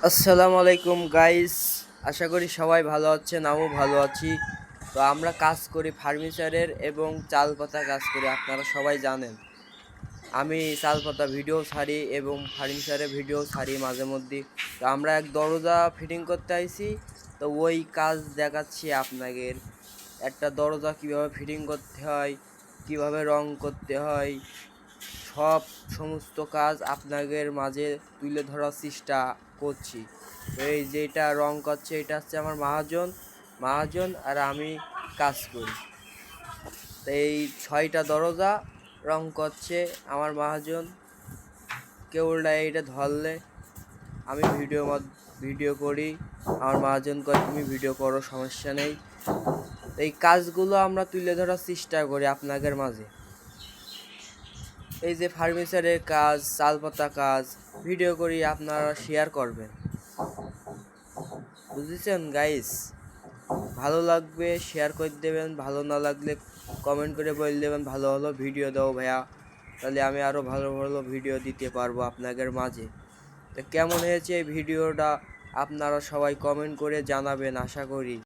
আসসালামু আলাইকুম গাইস, আশা করি সবাই ভালো আছেন, আমিও ভালো আছি। তো আমরা কাজ করি ফার্নিচারের এবং চাল পাতা কাজ করি, আপনারা সবাই জানেন। আমি চাল পাতা ভিডিও ছাড়ি এবং ফার্নিচারের ভিডিও ছাড়ি মাঝে মধ্যে। তো আমরা এক দরজা ফিটিং করতে আইছি, তো ওই কাজ দেখাচ্ছি আপনাদের। একটা দরজা কিভাবে ফিটিং করতে হয়, কিভাবে রং করতে হয়, সব সমস্ত কাজ আপনাদের মাঝে তুলে ধরার চেষ্টা করছি। তো এই যেটা রং করছে এটা হচ্ছে আমার মহাজন আর আমি কাজ করি। তো এই 6টা দরজা রং করছে আমার মহাজন। কেউ এটা ধরলে আমি ভিডিও করি, আমার মহাজন কয় তুমি ভিডিও করো, সমস্যা নেই। এই কাজগুলো আমরা তুলে ধরার চেষ্টা করি আপনাদের মাঝে। এই যে ফার্নিচারের কাজ, চালপাতা কাজ ভিডিও করি, আপনারা শেয়ার করবেন, বুঝেছেন গাইস? ভালো লাগবে শেয়ার করে দেবেন, ভালো না লাগলে কমেন্ট করে বলে দেবেন ভালো হলো ভিডিও দাও ভাইয়া, তাহলে আমি আরও ভালো ভালো ভিডিও দিতে পারবো আপনাদের মাঝে। তো কেমন হয়েছে এই ভিডিওটা আপনারা সবাই কমেন্ট করে জানাবেন, আশা করি।